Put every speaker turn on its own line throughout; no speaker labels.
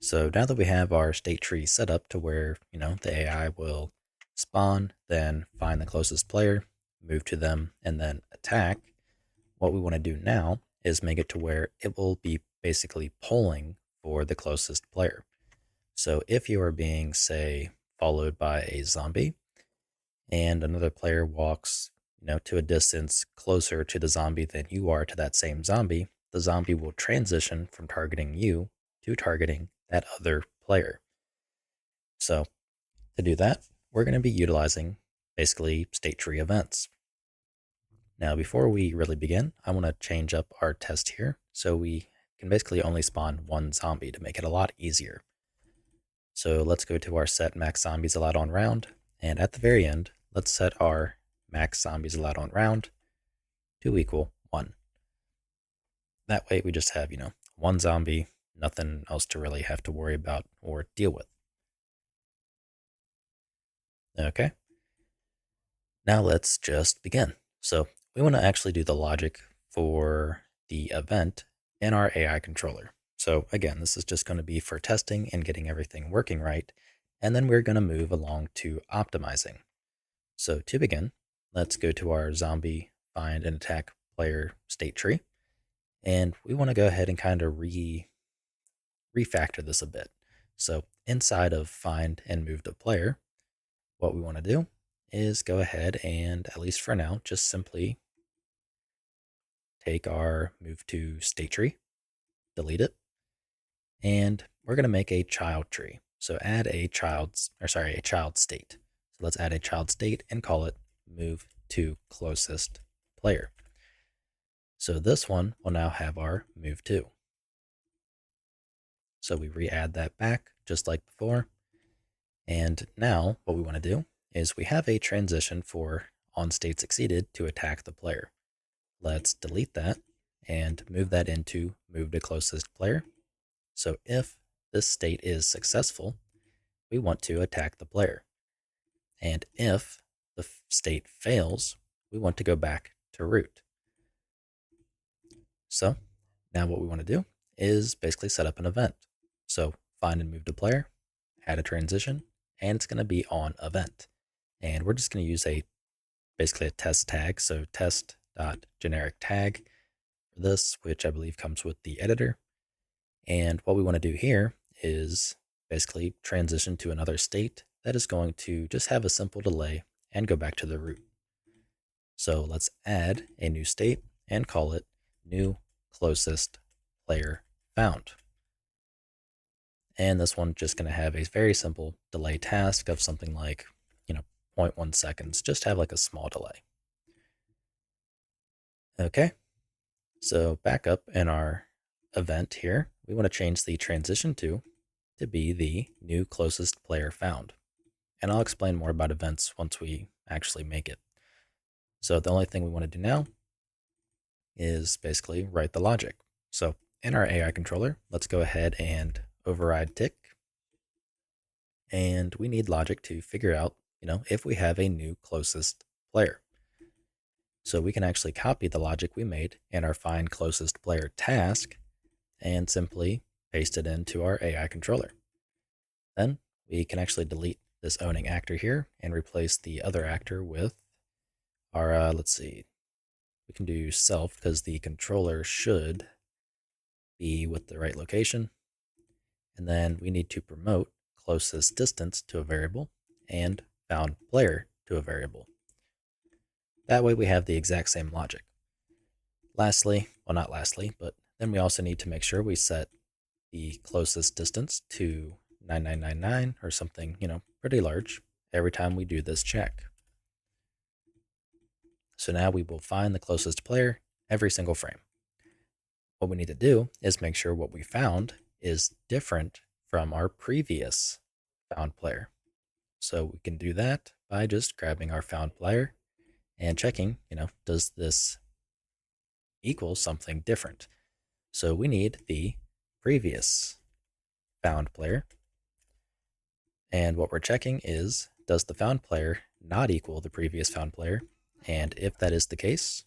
So now that we have our state tree set up to where, the AI will spawn, then find the closest player, move to them, and then attack, what we want to do now is make it to where it will be basically polling for the closest player. So if you are being, say, followed by a zombie and another player walks, to a distance closer to the zombie than you are to that same zombie, the zombie will transition from targeting you to targeting that other player. So to do that, we're going to be utilizing basically state tree events. Now, before we really begin, I want to change up our test here so we can basically only spawn one zombie to make it a lot easier. So let's go to our set max zombies allowed on round, and at the very end, let's set our max zombies allowed on round to equal 1. That way we just have, one zombie, nothing else to really have to worry about or deal with. Okay, now let's just begin. So we want to actually do the logic for the event in our AI controller. So again, this is just going to be for testing and getting everything working right. And then we're going to move along to optimizing. So to begin, let's go to our zombie find and attack player state tree. And we want to go ahead and kind of refactor this a bit. So inside of find and move to player, what we want to do is go ahead and, at least for now, just simply take our move to state tree, delete it, and we're going to make a child tree. So add a child state. So let's add a child state and call it move to closest player. So this one will now have our move to. So we re-add that back just like before. And now what we want to do is we have a transition for on state succeeded to attack the player. Let's delete that and move that into move to closest player. So if this state is successful, we want to attack the player. And if the state fails, we want to go back to root. So now what we want to do is basically set up an event. So find and move to player, add a transition, and it's going to be on event. And we're just going to use basically a test tag. So test.generic tag for this, which I believe comes with the editor. And what we want to do here is basically transition to another state that is going to just have a simple delay and go back to the root. So let's add a new state and call it new closest player found. And this one's just going to have a very simple delay task of something like, 0.1 seconds. Just have like a small delay. Okay, so back up in our event here, we want to change the transition to be the new closest player found. And I'll explain more about events once we actually make it. So the only thing we want to do now is basically write the logic. So in our AI controller, let's go ahead and override tick. And we need logic to figure out, if we have a new closest player. So we can actually copy the logic we made in our find closest player task and simply paste it into our AI controller. Then we can actually delete this owning actor here and replace the other actor with our, let's see, we can do self because the controller should be with the right location. And then we need to promote closest distance to a variable and found player to a variable. That way we have the exact same logic. Lastly, well, not lastly, but then we also need to make sure we set the closest distance to 9999 or something, pretty large every time we do this check. So now we will find the closest player every single frame. What we need to do is make sure what we found is different from our previous found player. So we can do that by just grabbing our found player and checking, does this equal something different? So we need the previous found player. And what we're checking is, does the found player not equal the previous found player? And if that is the case,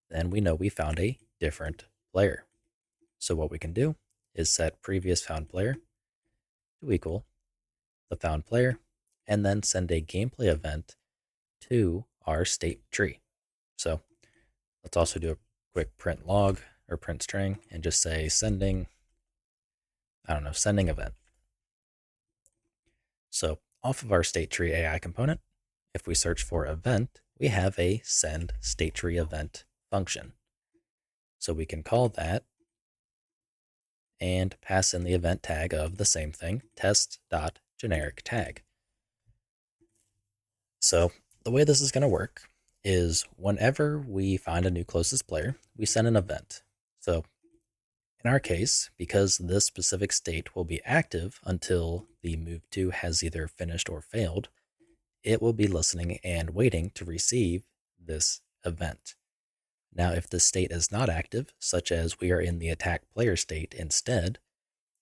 then we know we found a different player. So what we can do is set previous found player to equal the found player, and then send a gameplay event to our state tree. So let's also do a quick print log or print string and just say sending, I don't know, sending event. So off of our state tree AI component, if we search for event, we have a send state tree event function. So we can call that and pass in the event tag of the same thing, test.generic tag. So the way this is going to work is whenever we find a new closest player, we send an event. So in our case, because this specific state will be active until the move to has either finished or failed, it will be listening and waiting to receive this event. Now, if the state is not active, such as we are in the attack player state instead,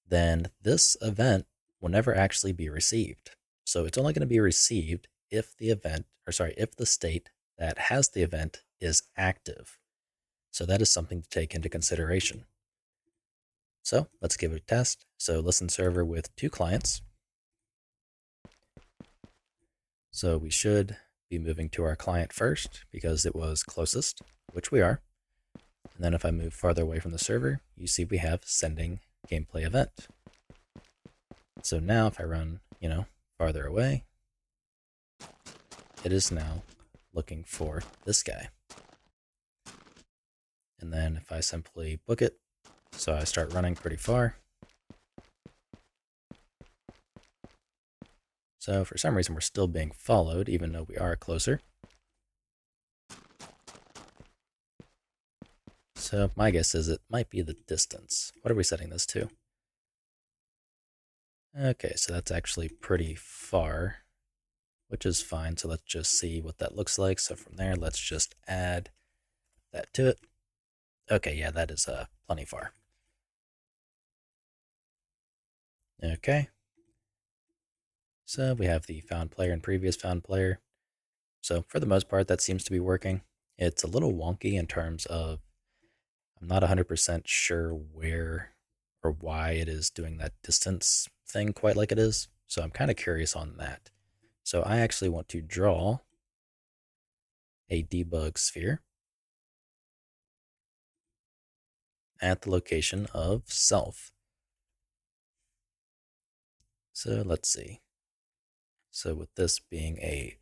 then this event will never actually be received. So it's only going to be received if if the state that has the event is active. So that is something to take into consideration. So let's give it a test. So listen server with 2 clients. So we should be moving to our client first because it was closest, which we are. And then if I move farther away from the server, you see we have sending gameplay event. So now if I run, farther away, it is now looking for this guy. And then if I simply book it, so I start running pretty far. So for some reason, we're still being followed, even though we are closer. So my guess is it might be the distance. What are we setting this to? Okay, so that's actually pretty far, which is fine. So let's just see what that looks like. So from there, let's just add that to it. Okay, yeah, that is plenty far. Okay. So we have the found player and previous found player. So for the most part, that seems to be working. It's a little wonky in terms of I'm not 100% sure where or why it is doing that distance thing quite like it is. So I'm kind of curious on that. So I actually want to draw a debug sphere at the location of self. So let's see. So with this being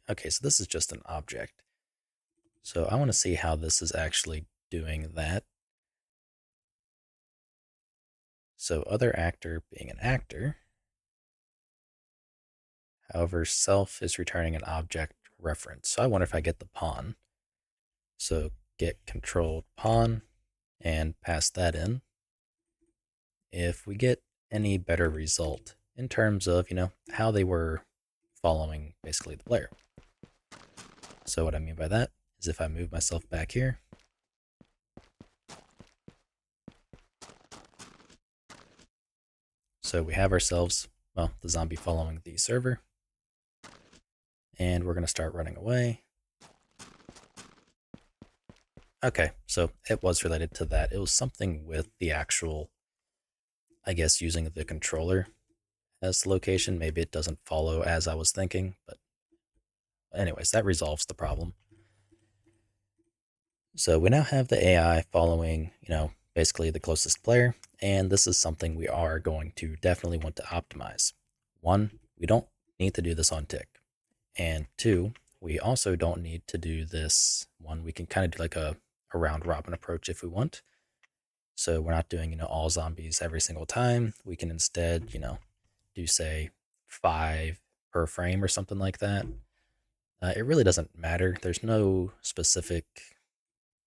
okay, so this is just an object. So I want to see how this is actually doing that. So other actor being an actor. However, self is returning an object reference. So I wonder if I get the pawn. So get controlled pawn and pass that in. If we get any better result in terms of, how they were following basically the player. So what I mean by that is if I move myself back here, so we have ourselves, the zombie following the server, and we're going to start running away. Okay, so it was related to that. It was something with the actual, I guess, using the controller as the location. Maybe it doesn't follow as I was thinking, but anyways, that resolves the problem. So we now have the AI following, basically the closest player, and this is something we are going to definitely want to optimize. 1, we don't need to do this on tick. And 2, we also don't need to do this one. We can kind of do like a round robin approach if we want. So we're not doing, all zombies every single time. We can instead, do say 5 per frame or something like that. It really doesn't matter. There's no specific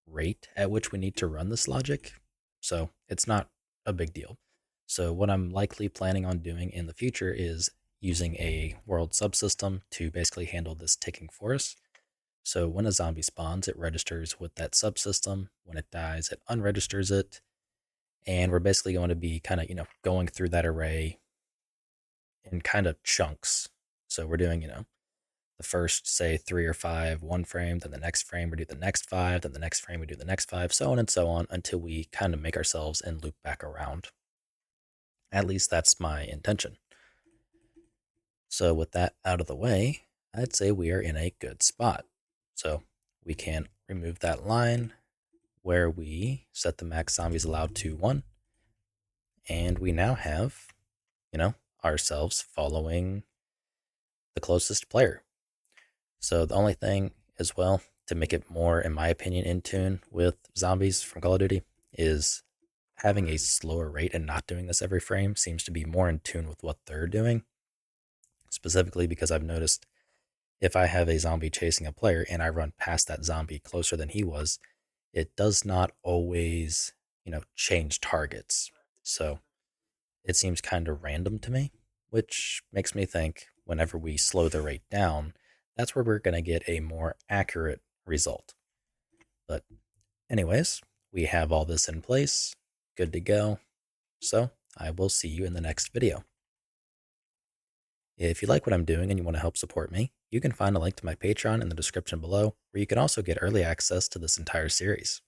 rate at which we need to run this logic, so it's not a big deal. So what I'm likely planning on doing in the future is using a world subsystem to basically handle this ticking for us. So when a zombie spawns, it registers with that subsystem. When it dies, it unregisters it. And we're basically going to be kind of, going through that array in kind of chunks. So we're doing, the first, say, 3 or 5, 1 frame, then the next frame we do the next 5, then the next frame we do the next 5, so on and so on until we kind of make ourselves and loop back around. At least that's my intention. So with that out of the way, I'd say we are in a good spot. So we can remove that line where we set the max zombies allowed to 1, and we now have, you know, ourselves following the closest player. So the only thing as well to make it more, in my opinion, in tune with zombies from Call of Duty is having a slower rate and not doing this every frame seems to be more in tune with what they're doing. Specifically because I've noticed if I have a zombie chasing a player and I run past that zombie closer than he was, it does not always, change targets. So it seems kind of random to me, which makes me think whenever we slow the rate down, that's where we're going to get a more accurate result. But, anyways, we have all this in place, good to go. So I will see you in the next video. If you like what I'm doing and you want to help support me, you can find a link to my Patreon in the description below, where you can also get early access to this entire series.